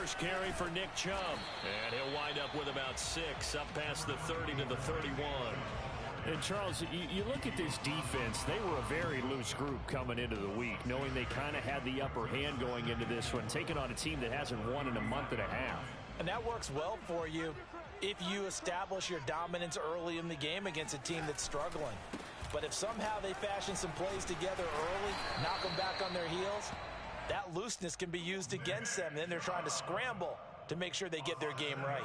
first carry for Nick Chubb. And he'll wind up with about 6, up past the 30 to the 31. And, Charles, you look at this defense, they were a very loose group coming into the week, knowing they kind of had the upper hand going into this one, taking on a team that hasn't won in a month and a half. And that works well for you if you establish your dominance early in the game against a team that's struggling. But if somehow they fashion some plays together early, knock them back on their heels, that looseness can be used against them. Then they're trying to scramble to make sure they get their game right.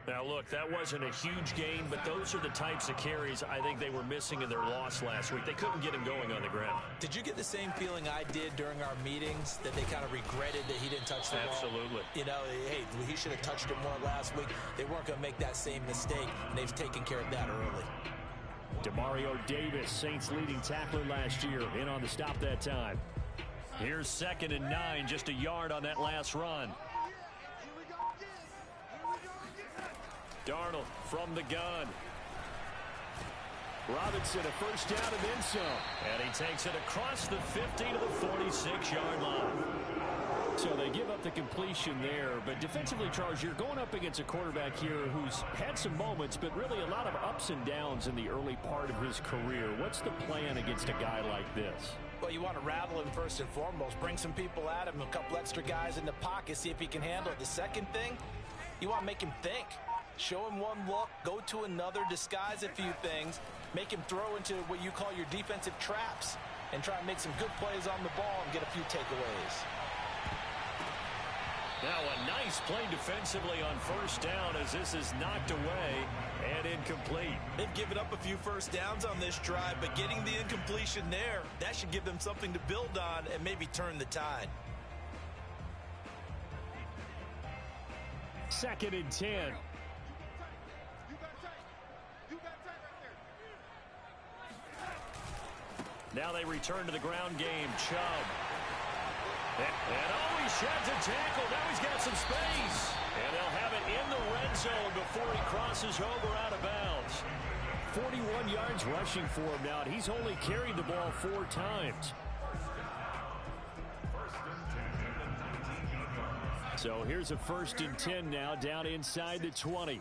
Now, look, that wasn't a huge gain, but those are the types of carries I think they were missing in their loss last week. They couldn't get him going on the ground. Did you get the same feeling I did during our meetings, that they kind of regretted that he didn't touch the ball? Absolutely. You know, hey, he should have touched it more last week. They weren't going to make that same mistake, and they've taken care of that early. Demario Davis, Saints leading tackler last year, in on the stop that time. Here's 2nd and 9, just a yard on that last run. Darnold from the gun. Robinson, a first down and then some. And he takes it across the 50 to the 46-yard line. So they give up the completion there. But defensively, Charles, you're going up against a quarterback here who's had some moments, but really a lot of ups and downs in the early part of his career. What's the plan against a guy like this? Well, you want to rattle him first and foremost. Bring some people at him, a couple extra guys in the pocket, see if he can handle it. The second thing, you want to make him think. Show him one look, go to another, disguise a few things, make him throw into what you call your defensive traps, and try and make some good plays on the ball and get a few takeaways. Now a nice play defensively on first down as this is knocked away and incomplete. They've given up a few first downs on this drive, but getting the incompletion there, that should give them something to build on and maybe turn the tide. 2nd and 10. Now they return to the ground game. Chubb. And oh, he sheds a tackle. Now he's got some space. And they'll have it in the red zone before he crosses over out of bounds. 41 yards rushing for him now. He's only carried the ball 4 times. So here's a 1st and 10 now, down inside the 20.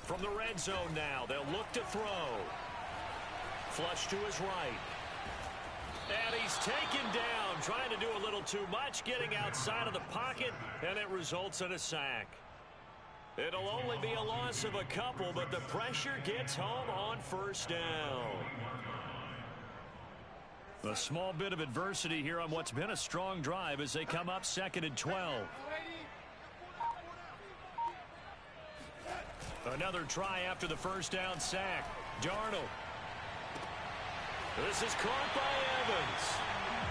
From the red zone now, they'll look to throw. Flush to his right. And he's taken down, trying to do a little too much, getting outside of the pocket, and it results in a sack. It'll only be a loss of a couple, but the pressure gets home on first down. A small bit of adversity here on what's been a strong drive as they come up 2nd and 12. Another try after the first down sack. Darnold. This is caught by Evans.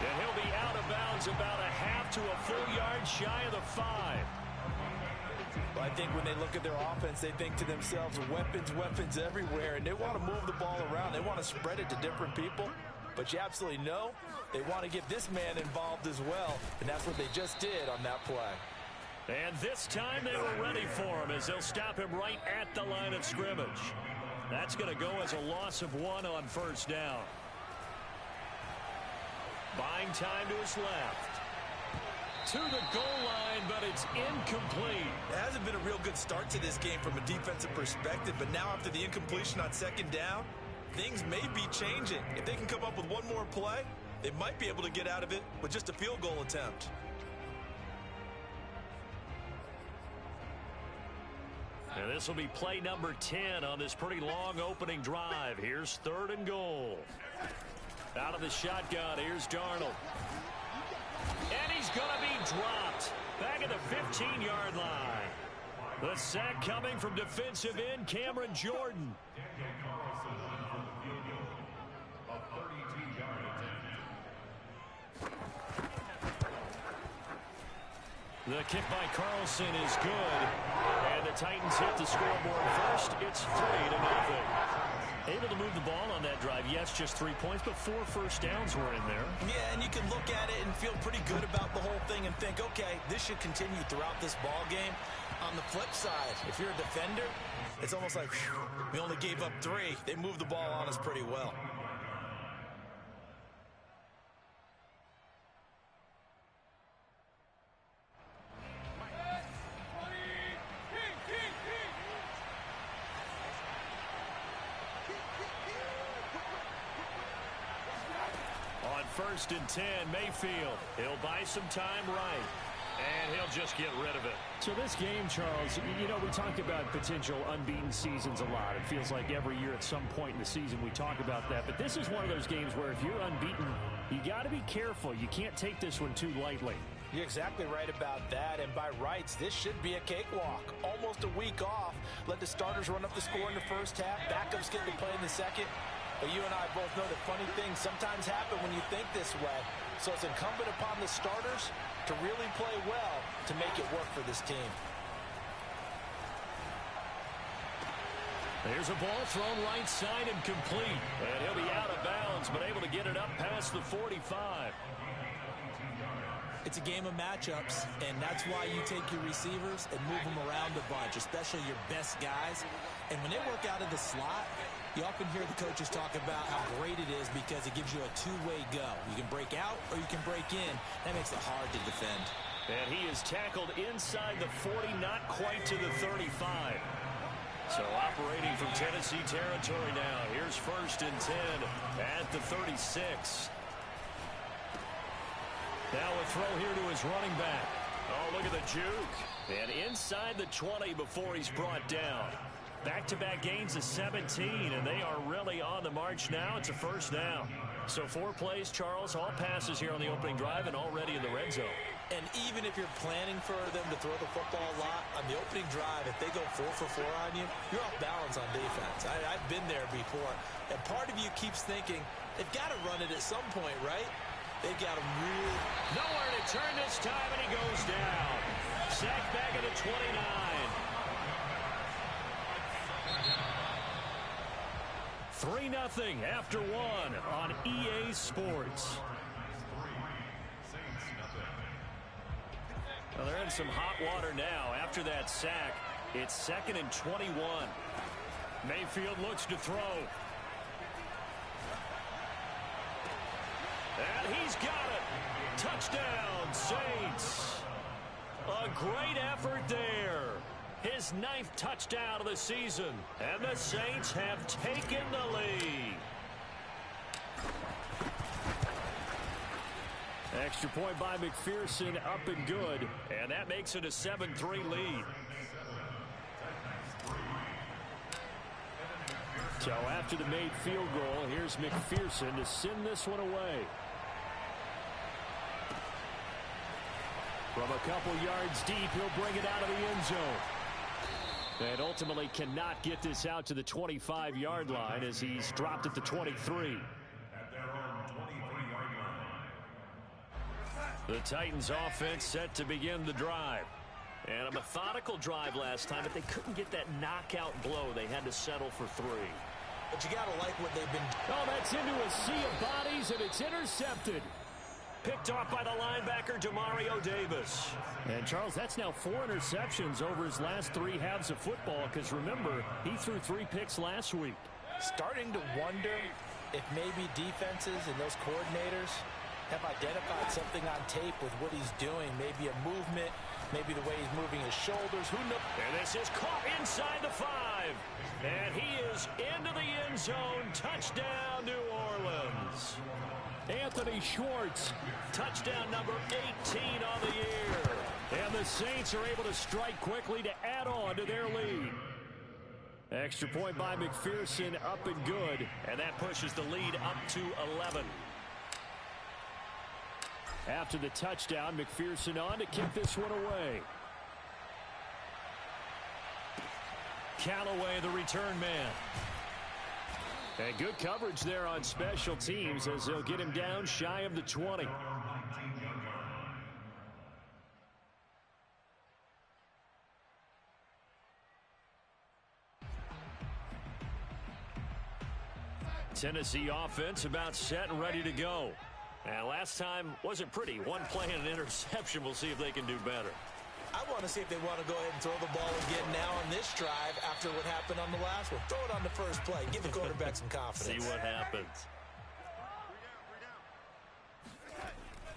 And he'll be out of bounds about a half to a full yard shy of the 5. Well, I think when they look at their offense, they think to themselves, weapons everywhere, and they want to move the ball around. They want to spread it to different people. But you absolutely know they want to get this man involved as well, and that's what they just did on that play. And this time they were ready for him as they'll stop him right at the line of scrimmage. That's going to go as a loss of 1 on first down. Buying time to his left. To the goal line, but it's incomplete. It hasn't been a real good start to this game from a defensive perspective, but now after the incompletion on 2nd down, things may be changing. If they can come up with one more play, they might be able to get out of it with just a field goal attempt. And this will be play number 10 on this pretty long opening drive. Here's 3rd and goal. Out of the shotgun, here's Darnold. And he's going to be dropped back at the 15-yard line. The sack coming from defensive end Cameron Jordan. The kick by Carlson is good. And the Titans hit the scoreboard first. It's 3-0. Able to move the ball on that drive. Yes, just 3 points, but 4 first downs were in there. Yeah, and you can look at it and feel pretty good about the whole thing and think, okay, this should continue throughout this ball game. On the flip side, if you're a defender, it's almost like, whew, we only gave up 3. They moved the ball on us pretty well. first and 10. Mayfield, he'll buy some time right. And he'll just get rid of it. So this game, Charles, you know, we talk about potential unbeaten seasons a lot. It feels like every year at some point in the season we talk about that. But this is one of those games where if you're unbeaten, you got to be careful. You can't take this one too lightly. You're exactly right about that, and by rights, this should be a cakewalk. Almost a week off. Let the starters run up the score in the first half. Backups get to play in the second. But you and I both know that funny things sometimes happen when you think this way. So it's incumbent upon the starters to really play well to make it work for this team. There's a ball thrown right side and complete. And he'll be out of bounds, but able to get it up past the 45. It's a game of matchups, and that's why you take your receivers and move them around a bunch, especially your best guys. And when they work out of the slot, you often hear the coaches talk about how great it is because it gives you a two-way go. You can break out or you can break in. That makes it hard to defend. And he is tackled inside the 40, not quite to the 35. So operating from Tennessee territory now. Here's first and 10 at the 36. Now a throw here to his running back. Oh, look at the juke. And inside the 20 before he's brought down. Back-to-back gains of 17, and they are really on the march now. It's a first down. So 4 plays, Charles, all passes here on the opening drive and already in the red zone. And even if you're planning for them to throw the football a lot, on the opening drive, if they go 4 for 4 on you, you're off balance on defense. I've been there before. And part of you keeps thinking, they've got to run it at some point, right? They've got him real. Nowhere to turn this time, and he goes down. Sacked back at the 29. Three 3-0 after one on EA Sports. Well, they're in some hot water now. After that sack, it's 2nd and 21. Mayfield looks to throw. And he's got it. Touchdown, Saints. A great effort there. His 9th touchdown of the season. And the Saints have taken the lead. Extra point by McPherson, up and good. And that makes it a 7-3 lead. So after the made field goal, here's McPherson to send this one away. From a couple yards deep, he'll bring it out of the end zone. And ultimately cannot get this out to the 25-yard line as he's dropped at the 23. The Titans offense set to begin the drive. And a methodical drive last time, but they couldn't get that knockout blow. They had to settle for 3. But you got to like what they've been doing. Oh, that's into a sea of bodies, and it's intercepted. Picked off by the linebacker, Demario Davis. And, Charles, that's now 4 interceptions over his last 3 halves of football, because, remember, he threw 3 picks last week. Starting to wonder if maybe defenses and those coordinators have identified something on tape with what he's doing. Maybe a movement, maybe the way he's moving his shoulders. Who knows? And this is caught inside the 5. And he is into the end zone. Touchdown, New Orleans. Anthony Schwartz. Touchdown number 18 on the year. And the Saints are able to strike quickly to add on to their lead. Extra point by McPherson, up and good. And that pushes the lead up to 11. After the touchdown, McPherson on to kick this one away. Callaway, the return man. And good coverage there on special teams as they'll get him down shy of the 20. Tennessee offense about set and ready to go. And last time wasn't pretty. 1 play and an interception. We'll see if they can do better. I want to see if they want to go ahead and throw the ball again now on this drive after what happened on the last one. Throw it on the first play. Give the quarterback some confidence. See what happens.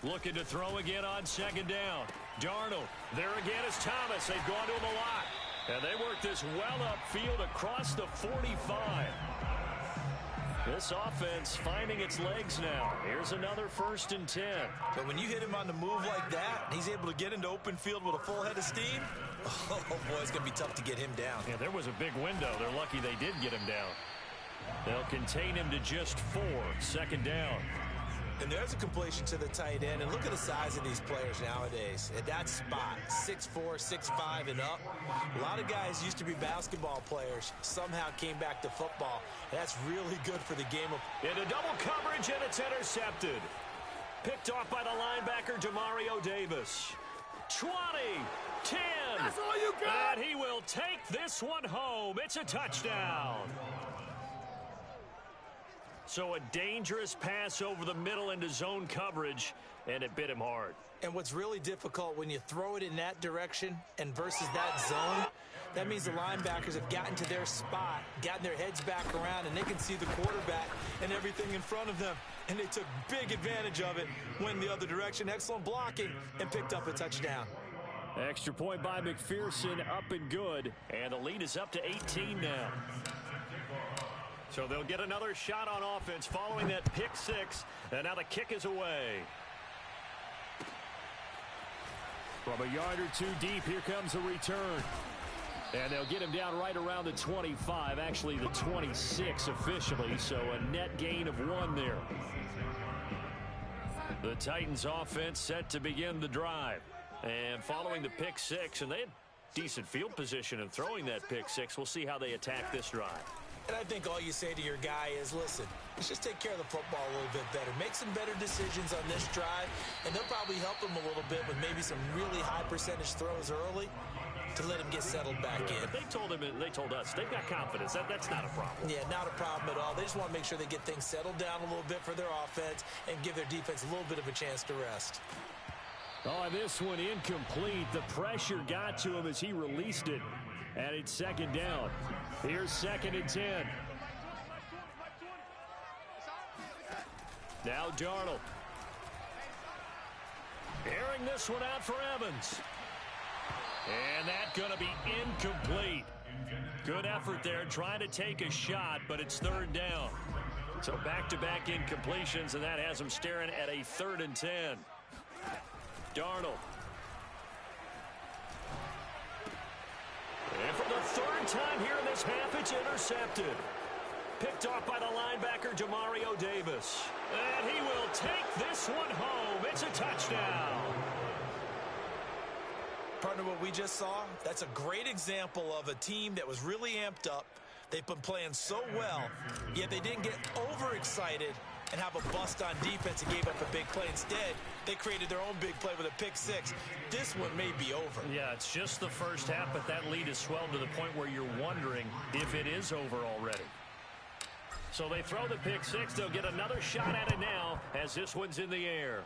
Looking to throw again on 2nd down. Darnold. There again is Thomas. They've gone to him a lot. And they work this well upfield across the 45. This offense finding its legs now. Here's another 1st and 10. But when you hit him on the move like that, and he's able to get into open field with a full head of steam, oh boy, it's going to be tough to get him down. Yeah, there was a big window. They're lucky they did get him down. They'll contain him to just 4. 2nd down. And there's a completion to the tight end. And look at the size of these players nowadays. At that spot, 6'4", 6'5", and up. A lot of guys used to be basketball players. Somehow came back to football. And that's really good for the game. Into double coverage, and it's intercepted. Picked off by the linebacker, Demario Davis. 20, 10. That's all you got. And he will take this one home. It's a touchdown. So a dangerous pass over the middle into zone coverage, and it bit him hard. And what's really difficult when you throw it in that direction and versus that zone, that means the linebackers have gotten to their spot, gotten their heads back around, and they can see the quarterback and everything in front of them. And they took big advantage of it, went the other direction, excellent blocking, and picked up a touchdown. Extra point by McPherson, up and good. And the lead is up to 18 now. So they'll get another shot on offense following that pick 6. And now the kick is away. From a yard or 2 deep, here comes a return. And they'll get him down right around the 25, actually the 26 officially, so a net gain of 1 there. The Titans offense set to begin the drive. And following the pick 6, and they had decent field position in throwing that pick 6. We'll see how they attack this drive. And I think all you say to your guy is, listen, let's just take care of the football a little bit better. Make some better decisions on this drive, and they'll probably help him a little bit with maybe some really high percentage throws early to let him get settled back in. They told him, they told us, they've got confidence. That's not a problem. Yeah, not a problem at all. They just want to make sure they get things settled down a little bit for their offense and give their defense a little bit of a chance to rest. Oh, this one incomplete. The pressure got to him as he released it. And it's 2nd down. Here's 2nd and 10. Now Darnold. Airing this one out for Evans. And that's going to be incomplete. Good effort there trying to take a shot, but it's 3rd down. So back-to-back incompletions, and that has him staring at a 3rd and 10. Darnold. And for the 3rd time here in this half, it's intercepted. Picked off by the linebacker, Demario Davis. And he will take this one home. It's a touchdown. Partner, what we just saw, that's a great example of a team that was really amped up. They've been playing so well, yet they didn't get overexcited and have a bust on defense and gave up a big play. Instead, they created their own big play with a pick 6. This one may be over. Yeah, it's just the first half, but that lead has swelled to the point where you're wondering if it is over already. So they throw the pick 6. They'll get another shot at it now as this one's in the air.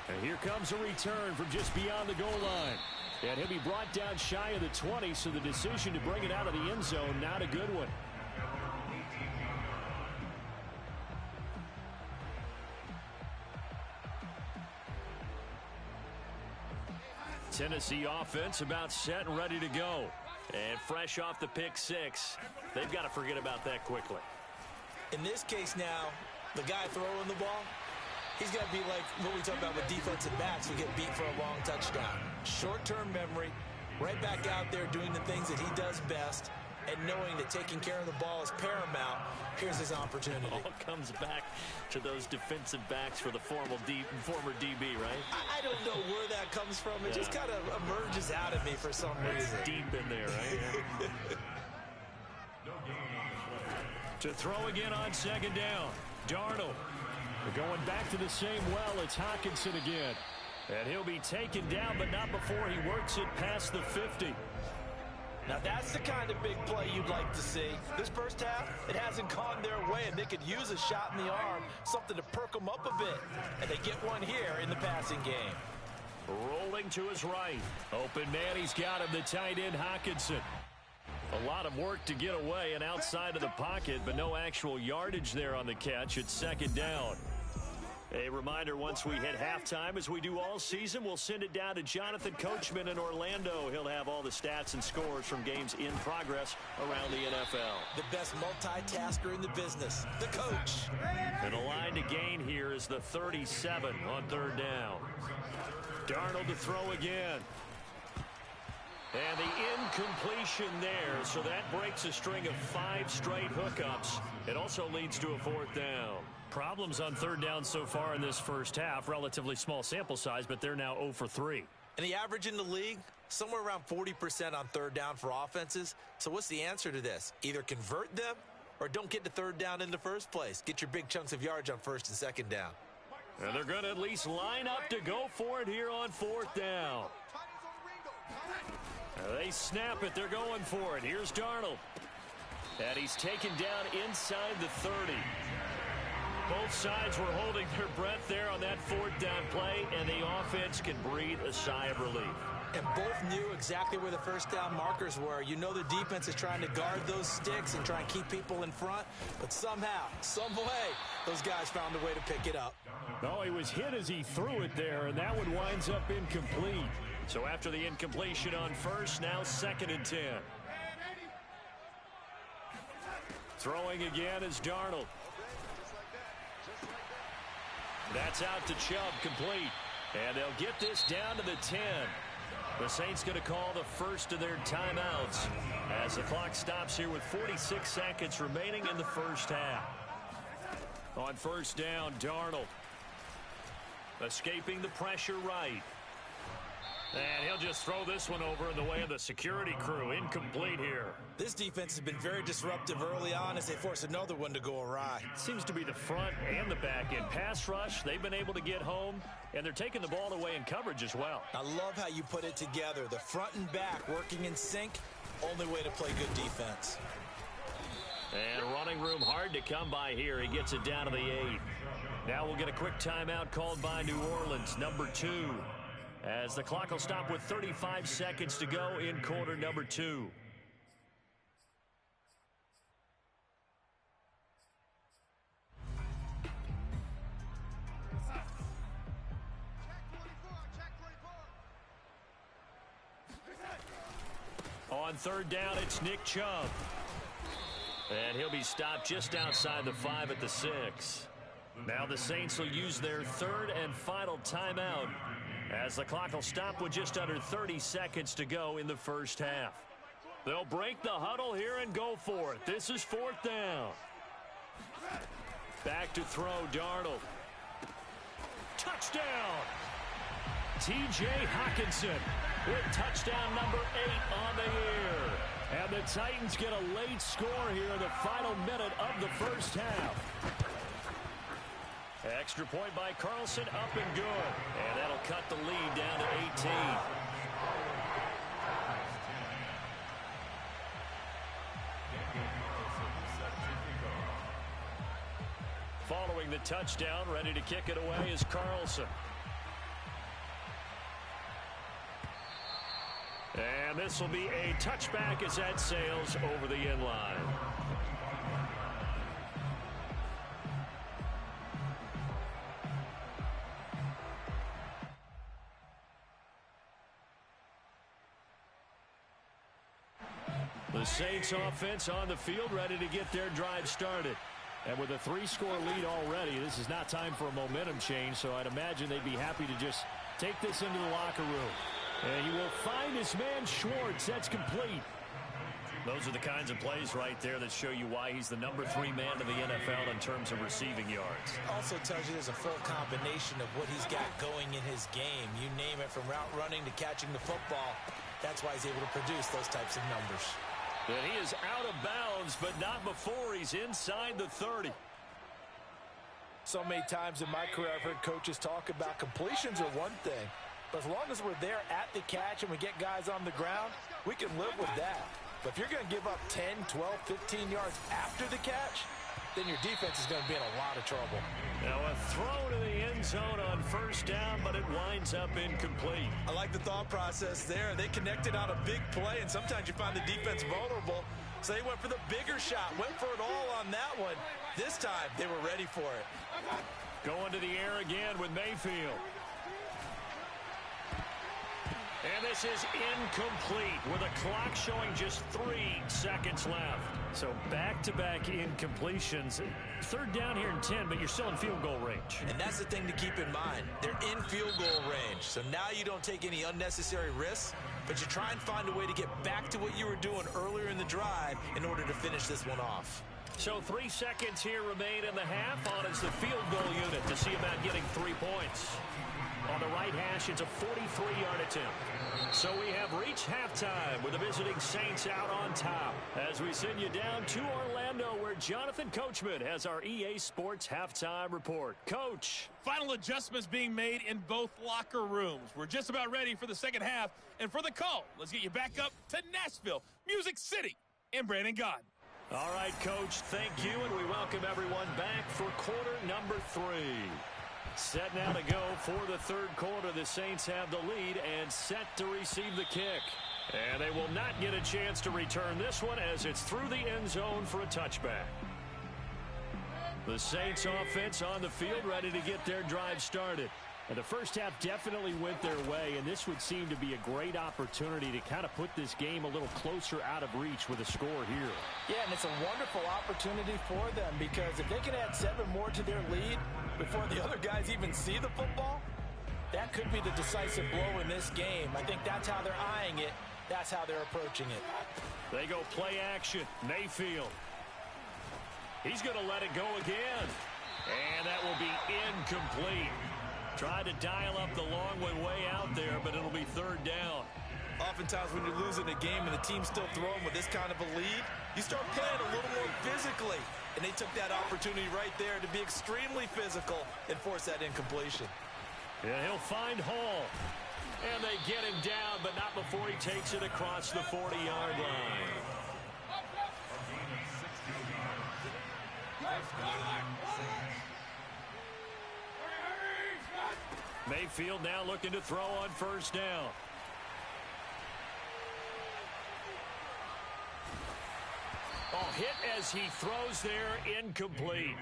And here comes a return from just beyond the goal line. And he'll be brought down shy of the 20, so the decision to bring it out of the end zone, not a good one. Tennessee offense about set and ready to go. And fresh off the pick 6, they've got to forget about that quickly. In this case now, the guy throwing the ball, he's got to be like what we talk about with defensive backs who get beat for a long touchdown. Short-term memory, right back out there doing the things that he does best, and knowing that taking care of the ball is paramount. Here's his opportunity. All comes back to those defensive backs for the former DB, right? I don't know where that comes from. It just kind of emerges out of me for some reason. Deep in there, right? To throw again on 2nd down. Darnold. We're going back to the same well. It's Hockenson again. And he'll be taken down, but not before he works it past the 50. Now that's the kind of big play you'd like to see. This first half, it hasn't gone their way, and they could use a shot in the arm, something to perk them up a bit. And they get one here in the passing game. Rolling to his right. Open man, he's got him, the tight end, Hockenson. A lot of work to get away and outside of the pocket, but no actual yardage there on the catch. It's 2nd down. A reminder, once we hit halftime, as we do all season, we'll send it down to Jonathan Coachman in Orlando. He'll have all the stats and scores from games in progress around the NFL. The best multitasker in the business, the coach. And the line to gain here is the 37 on third down. Darnold to throw again. And the incompletion there, so that breaks a string of 5 straight hookups. It also leads to a fourth down. Problems on third down so far in this first half. Relatively small sample size, but they're now 0 for 3. And the average in the league, somewhere around 40% on third down for offenses. So what's the answer to this? Either convert them or don't get to third down in the first place. Get your big chunks of yards on first and second down. And they're going to at least line up to go for it here on fourth down. They snap it. They're going for it. Here's Darnold. And he's taken down inside the 30. Both sides were holding their breath there on that fourth down play, and the offense can breathe a sigh of relief. And both knew exactly where the first down markers were. You know the defense is trying to guard those sticks and try and keep people in front, but somehow, some way, those guys found a way to pick it up. No, he was hit as he threw it there, and that one winds up incomplete. So after the incompletion on first, now 2nd and 10. Throwing again is Darnold. That's out to Chubb, complete. And they'll get this down to the 10. The Saints going to call the first of their timeouts as the clock stops here with 46 seconds remaining in the first half. On first down, Darnold. Escaping the pressure right. And he'll just throw this one over in the way of the security crew. Incomplete here. This defense has been very disruptive early on as they force another one to go awry. Seems to be the front and the back end. Pass rush, they've been able to get home, and they're taking the ball away in coverage as well. I love how you put it together. The front and back working in sync. Only way to play good defense. And running room hard to come by here. He gets it down to the 8. Now we'll get a quick timeout called by New Orleans, number 2. As the clock will stop with 35 seconds to go in quarter number 2. On third down, it's Nick Chubb. And he'll be stopped just outside the 5 at the 6. Now the Saints will use their third and final timeout as the clock will stop with just under 30 seconds to go in the first half. They'll break the huddle here and go for it. This is fourth down. Back to throw, Darnold. Touchdown! T.J. Hockenson with touchdown number 8 on the year. And the Titans get a late score here in the final minute of the first half. Extra point by Carlson, up and good. And that'll cut the lead down to 18. Following the touchdown, ready to kick it away is Carlson. And this will be a touchback as that sails over the end line. The Saints offense on the field, ready to get their drive started. And with a 3-score lead already, this is not time for a momentum change, so I'd imagine they'd be happy to just take this into the locker room. And he will find his man Schwartz. That's complete. Those are the kinds of plays right there that show you why he's the number 3 man in the NFL in terms of receiving yards. Also tells you there's a full combination of what he's got going in his game. You name it, from route running to catching the football. That's why he's able to produce those types of numbers. And he is out of bounds, but not before he's inside the 30. So many times in my career, I've heard coaches talk about completions are one thing. But as long as we're there at the catch and we get guys on the ground, we can live with that. But if you're going to give up 10, 12, 15 yards after the catch, then your defense is going to be in a lot of trouble. Now a throw to the end zone on first down, but it winds up incomplete. I like the thought process there. They connected on a big play, and sometimes you find the defense vulnerable. So they went for the bigger shot, went for it all on that one. This time, they were ready for it. Going to the air again with Mayfield. And this is incomplete with a clock showing just 3 seconds left. So back-to-back incompletions. Third down here in 10, but you're still in field goal range. And that's the thing to keep in mind. They're in field goal range. So now you don't take any unnecessary risks, but you try and find a way to get back to what you were doing earlier in the drive in order to finish this one off. So 3 seconds here remain in the half. On is the field goal unit to see about getting 3 points. On the right hash, it's a 43-yard attempt. So we have reached halftime with the visiting Saints out on top. As we send you down to Orlando, where Jonathan Coachman has our EA Sports halftime report. Coach. Final adjustments being made in both locker rooms. We're just about ready for the second half. And for the call, let's get you back up to Nashville, Music City, and Brandon Gaudin. All right, Coach, thank you, and we welcome everyone back for quarter number 3. Set now to go for the third quarter. The Saints have the lead and set to receive the kick. And they will not get a chance to return this one as it's through the end zone for a touchback. The Saints offense on the field ready to get their drive started. And the first half definitely went their way, and this would seem to be a great opportunity to kind of put this game a little closer out of reach with a score here. Yeah, and it's a wonderful opportunity for them because if they can add 7 more to their lead before the other guys even see the football, that could be the decisive blow in this game. I think that's how they're eyeing it. That's how they're approaching it. They go play action. Mayfield. He's going to let it go again. And that will be incomplete. Tried to dial up the long way out there, but it'll be third down. Oftentimes when you're losing a game and the team's still throwing with this kind of a lead, you start playing a little more physically. And they took that opportunity right there to be extremely physical and force that incompletion. Yeah, he'll find Hall. And they get him down, but not before he takes it across the 40-yard line. Mayfield now looking to throw on first down. Oh, hit as he throws there, incomplete.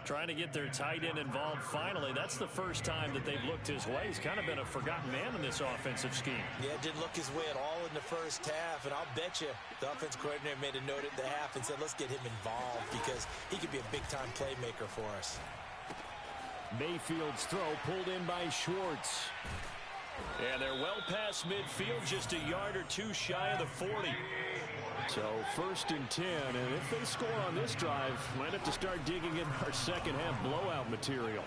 Trying to get their tight end involved finally. That's the first time that they've looked his way. He's kind of been a forgotten man in this offensive scheme. Yeah, didn't look his way at all in the first half, and I'll bet you the offense coordinator made a note at the half and said, let's get him involved because he could be a big-time playmaker for us. Mayfield's throw pulled in by Schwartz. And they're well past midfield, just a yard or two shy of the 40. So first and 10, and if they score on this drive, might have to start digging in our second half blowout material.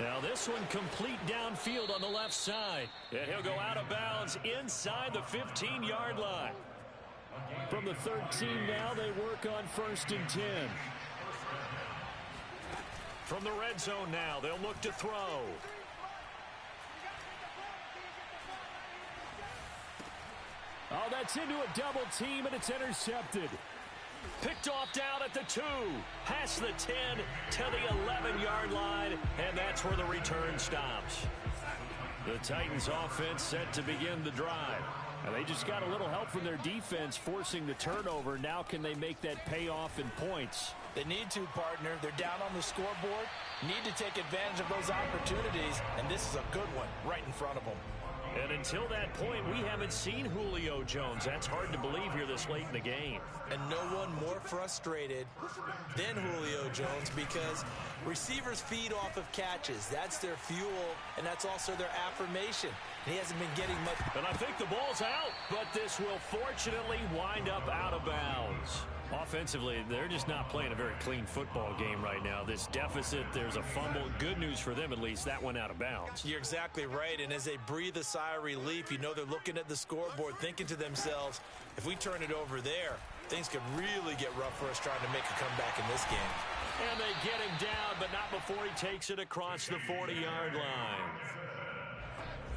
Now this one complete downfield on the left side. And he'll go out of bounds inside the 15-yard line. From the 13 now, they work on first and 10. From the red zone now, they'll look to throw. Oh, that's into a double team, and it's intercepted. Picked off down at the 2. Past the 10 to the 11-yard line, and that's where the return stops. The Titans offense set to begin the drive. And they just got a little help from their defense forcing the turnover. Now can they make that pay off in points? They need to, partner. They're down on the scoreboard. Need to take advantage of those opportunities, and this is a good one right in front of them. And until that point, we haven't seen Julio Jones. That's hard to believe here this late in the game. And no one more frustrated than Julio Jones because receivers feed off of catches. That's their fuel, and that's also their affirmation. And he hasn't been getting much. And I think the ball's out, but this will fortunately wind up out of bounds. Offensively, they're just not playing a very clean football game right now. This deficit, there's a fumble. Good news for them, at least. That went out of bounds. You're exactly right, and as they breathe a sigh of relief, you know they're looking at the scoreboard, thinking to themselves, if we turn it over there, things could really get rough for us trying to make a comeback in this game. And they get him down, but not before he takes it across the 40-yard line.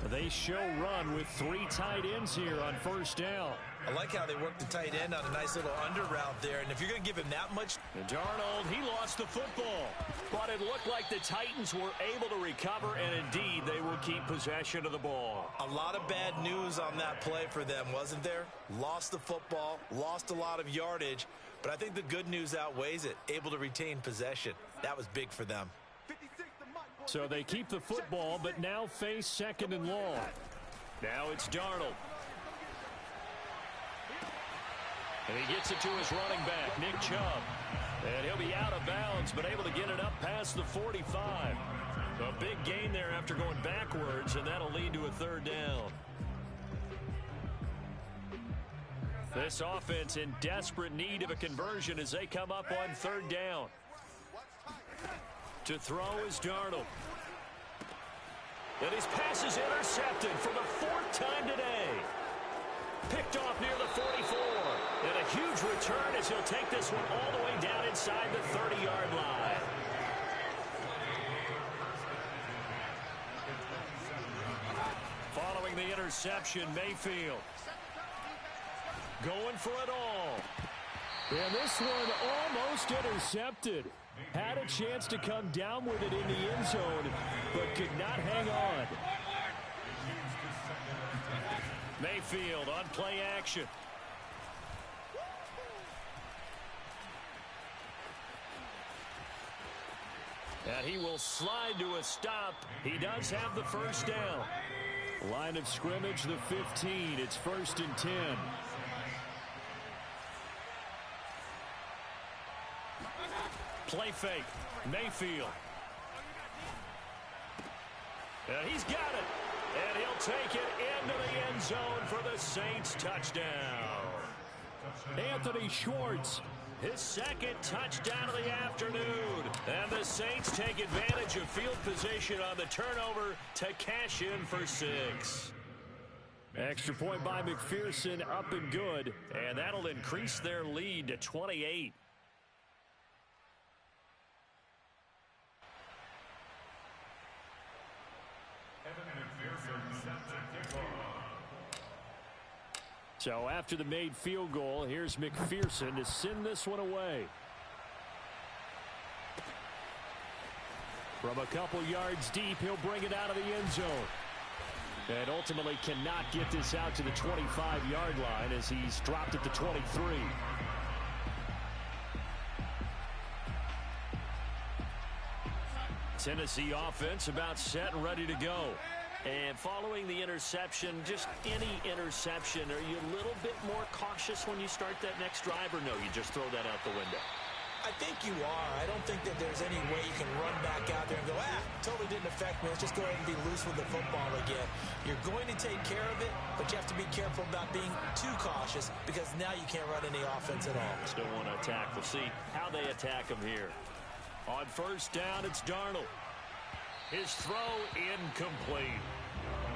They show run with 3 tight ends here on first down. I like how they worked the tight end on a nice little under route there. And if you're going to give him that much. And Darnold, he lost the football. But it looked like the Titans were able to recover, and indeed they will keep possession of the ball. A lot of bad news on that play for them, wasn't there? Lost the football, lost a lot of yardage. But I think the good news outweighs it. Able to retain possession. That was big for them. So they keep the football, but now face 2nd and long. Now it's Darnold. And he gets it to his running back, Nick Chubb. And he'll be out of bounds, but able to get it up past the 45. A big gain there after going backwards, and that'll lead to a 3rd down. This offense in desperate need of a conversion as they come up on 3rd down. To throw is Darnold. And his pass is intercepted for the 4th time today. Picked off near the 44. And a huge return as he'll take this one all the way down inside the 30-yard line. Following the interception, Mayfield going for it all. And this one almost intercepted. Had a chance to come down with it in the end zone, but could not hang on. Mayfield on play action. And he will slide to a stop. He does have the first down. Line of scrimmage, the 15. It's 1st and 10. Play fake. Mayfield. And he's got it. And he'll take it into the end zone for the Saints touchdown. Anthony Schwartz. His 2nd touchdown of the afternoon. And the Saints take advantage of field position on the turnover to cash in for 6. Extra point by McPherson, up and good. And that'll increase their lead to 28. So after the made field goal, here's McPherson to send this one away. From a couple yards deep, he'll bring it out of the end zone. And ultimately cannot get this out to the 25-yard line as he's dropped at the 23. Tennessee offense about set and ready to go. And following the interception, just any interception, are you a little bit more cautious when you start that next drive, or no, you just throw that out the window? I think you are. I don't think that there's any way you can run back out there and go, totally didn't affect me. Let's just go ahead and be loose with the football again. You're going to take care of it, but you have to be careful about being too cautious because now you can't run any offense at all. Still want to attack. We'll see how they attack him here. On 1st down, it's Darnold. His throw incomplete.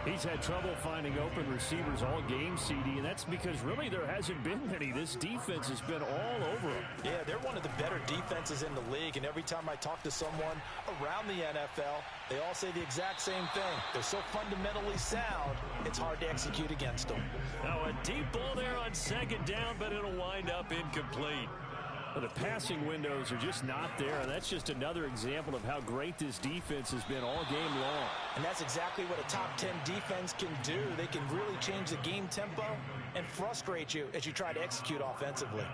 He's had trouble finding open receivers all game, CD, and that's because really there hasn't been many. This defense has been all over them. Yeah, they're one of the better defenses in the league, and every time I talk to someone around the NFL, they all say the exact same thing. They're so fundamentally sound, it's hard to execute against them. Now a deep ball there on 2nd down, but it'll wind up incomplete. Well, the passing windows are just not there, and that's just another example of how great this defense has been all game long. And that's exactly what a top 10 defense can do. They can really change the game tempo and frustrate you as you try to execute offensively.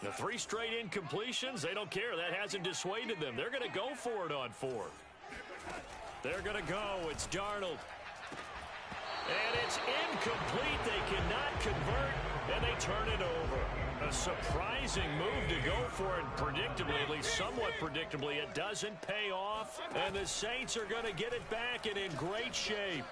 The 3 straight incompletions, they don't care. That hasn't dissuaded them. They're going to go for it on 4th. They're going to go. It's Darnold. And it's incomplete. They cannot convert, and they turn it over. A surprising move to go for it, predictably, at least somewhat predictably. It doesn't pay off, and the Saints are going to get it back and in great shape.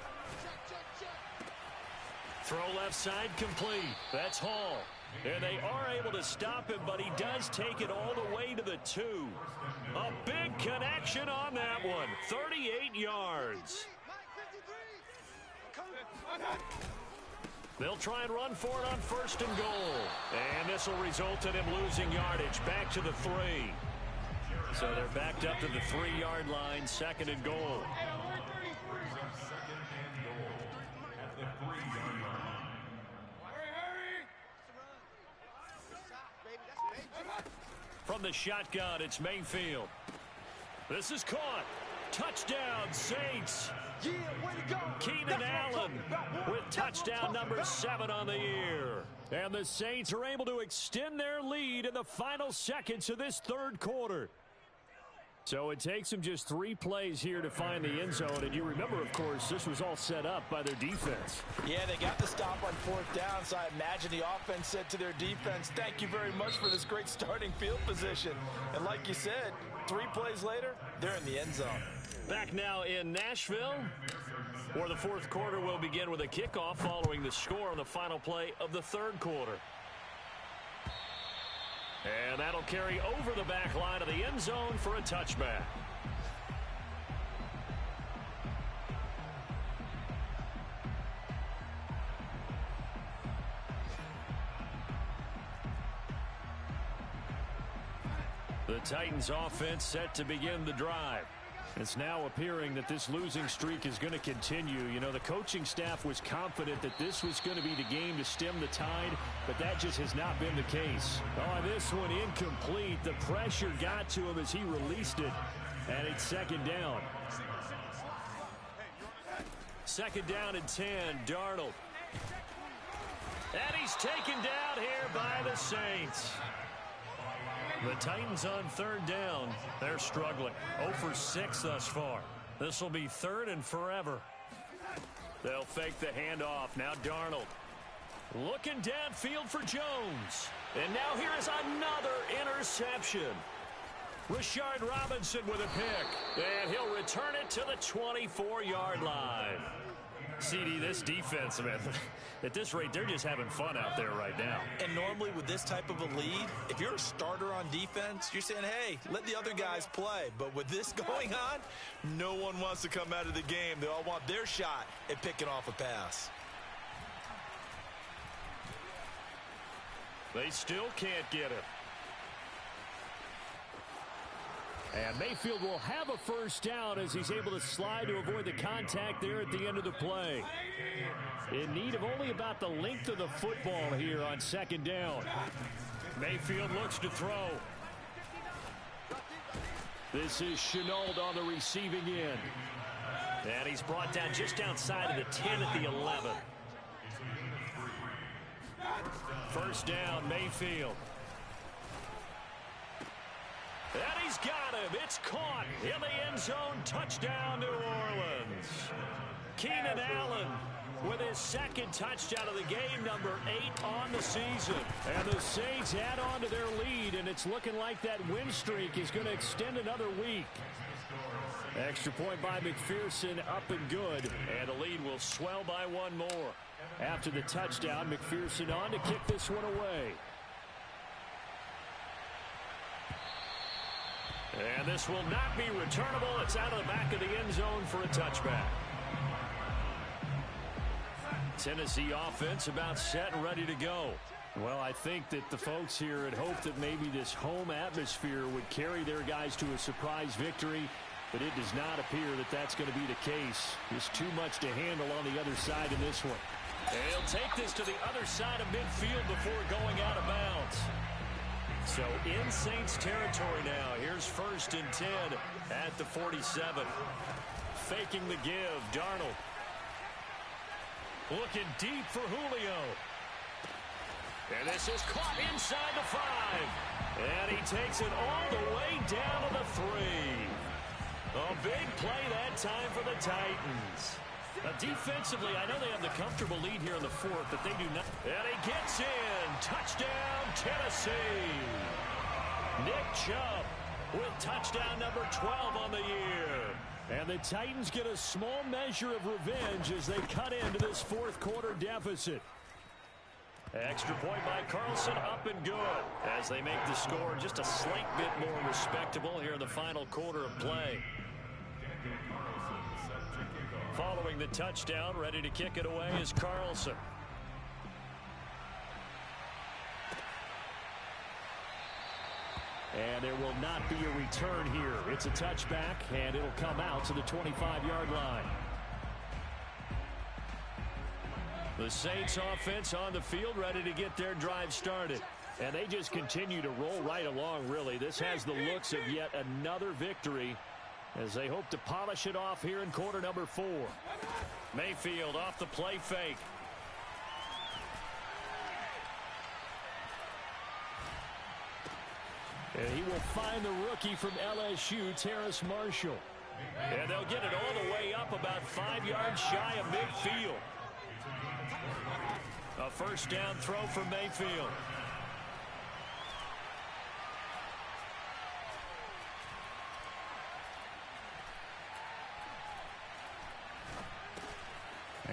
Throw left side complete. That's Hall. And they are able to him, but he does take it all the way to the 2. A big connection on that one. 38 yards. They'll try and run for it on 1st and goal. And this will result in him losing yardage back to the 3. So they're backed up to the 3-yard line, 2nd and goal. From the shotgun, it's Mayfield. This is caught. Touchdown, Saints. Yeah, way to go. Keenan Allen with touchdown number 7 on the year. And the Saints are able to extend their lead in the final seconds of this third quarter. So it takes them just 3 plays here to find the end zone. And you remember, of course, this was all set up by their defense. Yeah, they got the stop on 4th down, so I imagine the offense said to their defense, thank you very much for this great starting field position. And like you said, 3 plays later, they're in the end zone. Back now in Nashville, where the 4th quarter will begin with a kickoff following the score on the final play of the 3rd quarter. And that'll carry over the back line of the end zone for a touchback. The Titans offense set to begin the drive. It's now appearing that this losing streak is going to continue. You know, the coaching staff was confident that this was going to be the game to stem the tide, but that just has not been the case. Oh, this one incomplete. The pressure got to him as he released it, and it's 2nd down. 2nd down and 10, Darnold. And he's taken down here by the Saints. The Titans on 3rd down. They're struggling. 0 for 6 thus far. This will be 3rd and forever. They'll fake the handoff. Now Darnold. Looking downfield for Jones. And now here is another interception. Rashard Robinson with a pick. And he'll return it to the 24-yard line. CD, this defense, man, at this rate, they're just having fun out there right now. And normally with this type of a lead, if you're a starter on defense, you're saying, hey, let the other guys play. But with this going on, no one wants to come out of the game. They all want their shot at picking off a pass. They still can't get it. And Mayfield will have a 1st down as he's able to slide to avoid the contact there at the end of the play. In need of only about the length of the football here on 2nd down. Mayfield looks to throw. This is Shenault on the receiving end. And he's brought down just outside of the 10 at the 11. 1st down, Mayfield. And he's got him. It's caught in the end zone. Touchdown, New Orleans. Keenan Allen with his 2nd touchdown of the game, number 8 on the season. And the Saints add on to their lead, and it's looking like that win streak is going to extend another week. Extra point by McPherson, up and good. And the lead will swell by 1 more. After the touchdown, McPherson on to kick this one away. And this will not be returnable. It's out of the back of the end zone for a touchback. Tennessee offense about set and ready to go. Well, I think that the folks here had hoped that maybe this home atmosphere would carry their guys to a surprise victory, but it does not appear that that's going to be the case. There's too much to handle on the other side in this one. And he'll take this to the other side of midfield before going out of bounds. So in Saints territory now. Here's 1st and 10 at the 47. Faking the give, Darnold. Looking deep for Julio. And this is caught inside the 5. And he takes it all the way down to the 3. A big play that time for the Titans. Now, defensively, I know they have the comfortable lead here in the 4th, but they do not. And he gets in. Touchdown, Tennessee. Nick Chubb with touchdown number 12 on the year. And the Titans get a small measure of revenge as they cut into this 4th quarter deficit. Extra point by Carlson, up and good. As they make the score just a slight bit more respectable here in the final quarter of play. Following the touchdown, ready to kick it away is Carlson. And there will not be a return here. It's a touchback, and it'll come out to the 25-yard line. The Saints offense on the field, ready to get their drive started. And they just continue to roll right along, really. This has the looks of yet another victory as they hope to polish it off here in quarter number 4. Mayfield off the play fake. And he will find the rookie from LSU, Terrace Marshall. And they'll get it all the way up about 5 yards shy of midfield. A first down throw for Mayfield.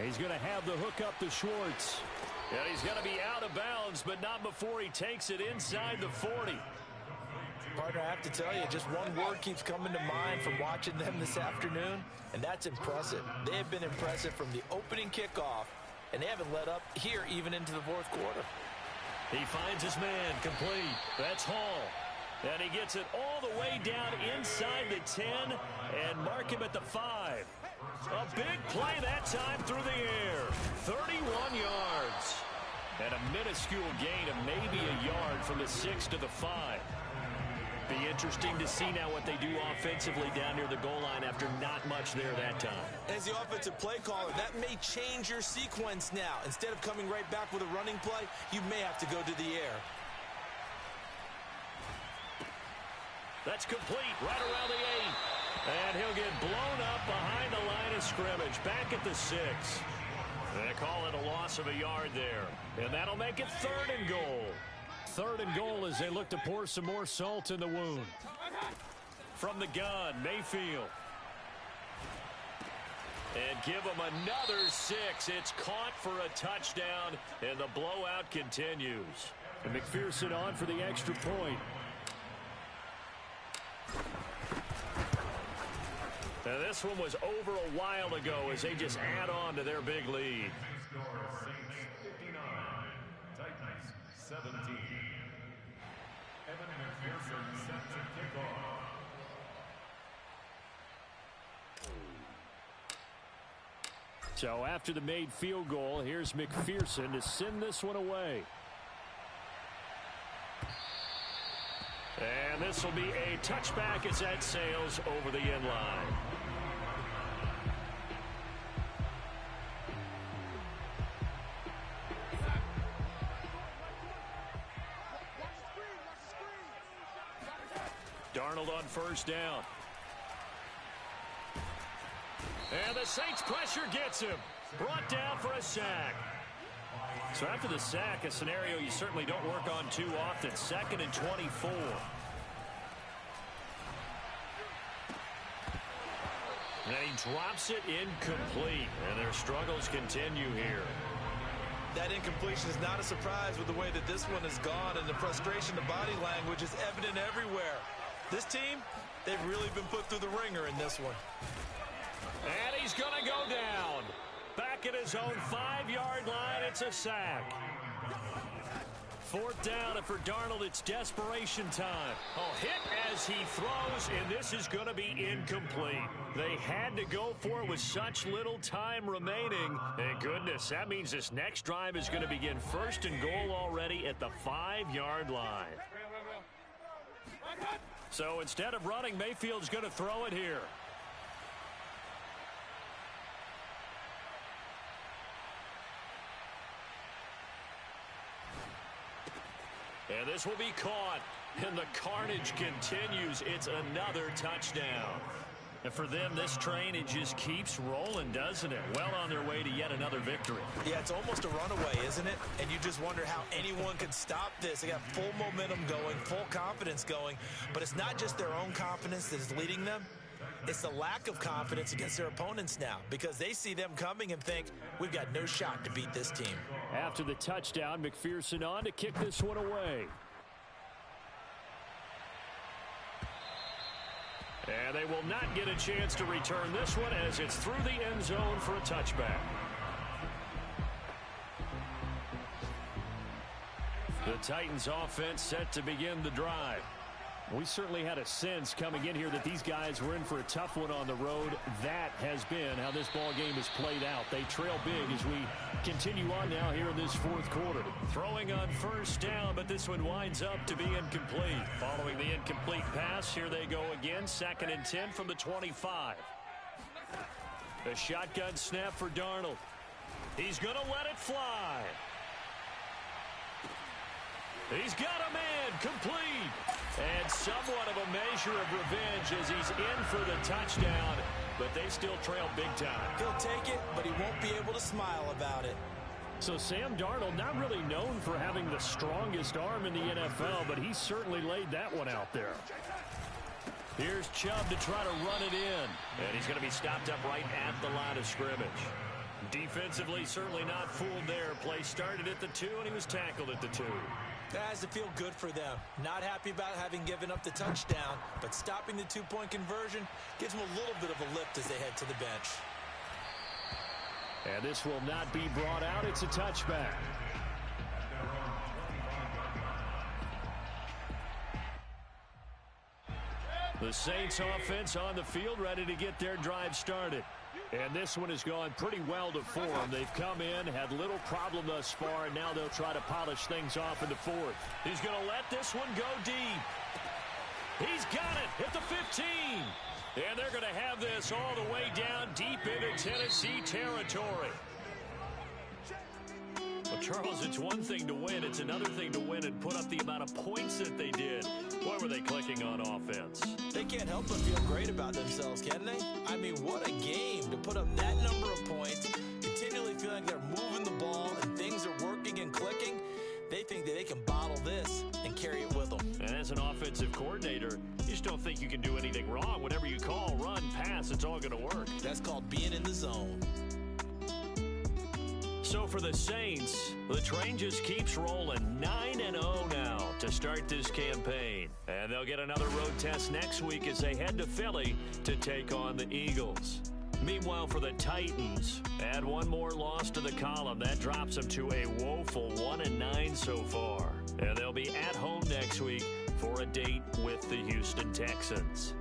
He's going to have the hook up to Schwartz. And he's going to be out of bounds, but not before he takes it inside the 40. Partner, I have to tell you, just one word keeps coming to mind from watching them this afternoon, and that's impressive. They have been impressive from the opening kickoff, and they haven't let up here even into the fourth quarter. He finds his man complete. That's Hall. And he gets it all the way down inside the 10 and mark him at the 5. A big play that time through the air. 31 yards. And a minuscule gain of maybe a yard from the 6 to the 5. Be interesting to see now what they do offensively down near the goal line after not much there that time. As the offensive play caller, that may change your sequence now. Instead of coming right back with a running play, you may have to go to the air. That's complete right around the 8. And he'll get blown up behind the line of scrimmage, back at the 6. They call it a loss of a yard there. And that'll make it 3rd and goal. 3rd and goal as they look to pour some more salt in the wound. From the gun, Mayfield. And give him another 6. It's caught for a touchdown, and the blowout continues. And McPherson on for the extra point. Now this one was over a while ago as they just add on to their big lead. 17. Evan McPherson set to kick off. So after the made field goal, here's McPherson to send this one away. And this will be a touchback as that sails over the end line. Darnold on first down. And the Saints pressure gets him. Brought down for a sack. So after the sack, a scenario you certainly don't work on too often. 2nd and 24. And he drops it incomplete. And their struggles continue here. That incompletion is not a surprise with the way that this one has gone, and the frustration, the body language is evident everywhere. This team, they've really been put through the ringer in this one. And he's going to go down. Back at his own 5-yard line, it's a sack. 4th down, and for Darnold, it's desperation time. Oh, hit as he throws, and this is going to be incomplete. They had to go for it with such little time remaining. And goodness, that means this next drive is going to begin 1st and goal already at the 5-yard line. So instead of running, Mayfield's going to throw it here. And this will be caught. And the carnage continues. It's another touchdown. And for them, this train, it just keeps rolling, doesn't it? Well on their way to yet another victory. Yeah, it's almost a runaway, isn't it? And you just wonder how anyone could stop this. They got full momentum going, full confidence going. But it's not just their own confidence that is leading them. It's the lack of confidence against their opponents now, because they see them coming and think, we've got no shot to beat this team. After the touchdown, McPherson on to kick this one away. And they will not get a chance to return this one as it's through the end zone for a touchback. The Titans offense set to begin the drive. We certainly had a sense coming in here that these guys were in for a tough one on the road. That has been how this ball game has played out. They trail big as we continue on now here in this fourth quarter. Throwing on first down, but this one winds up to be incomplete. Following the incomplete pass, here they go again. 2nd and 10 from the 25. A shotgun snap for Darnold. He's going to let it fly. He's got a man, complete. And somewhat of a measure of revenge as he's in for the touchdown, but they still trail big time. He'll take it, but he won't be able to smile about it. So Sam Darnold, not really known for having the strongest arm in the NFL, but he certainly laid that one out there. Here's Chubb to try to run it in. And he's going to be stopped up right at the line of scrimmage. Defensively, certainly not fooled there. Play started at the 2, and he was tackled at the 2. That has to feel good for them. Not happy about having given up the touchdown, but stopping the 2-point conversion gives them a little bit of a lift as they head to the bench. And this will not be brought out. It's a touchback. The Saints offense on the field, ready to get their drive started. And this one has gone pretty well to form. They've come in, had little problem thus far, and now they'll try to polish things off in the fourth. He's going to let this one go deep. He's got it at the 15. And they're going to have this all the way down deep into Tennessee territory. Well, Charles, it's one thing to win. It's another thing to win and put up the amount of points that they did. What were they clicking on offense? They can't help but feel great about themselves, can they? I mean, what a game to put up that number of points, continually feeling they're moving the ball and things are working and clicking. They think that they can bottle this and carry it with them. And as an offensive coordinator, you just don't think you can do anything wrong. Whatever you call, run, pass, it's all going to work. That's called being in the zone. So for the Saints, the train just keeps rolling 9-0 now to start this campaign. And they'll get another road test next week as they head to Philly to take on the Eagles. Meanwhile, for the Titans, add one more loss to the column. That drops them to a woeful 1-9 so far. And they'll be at home next week for a date with the Houston Texans.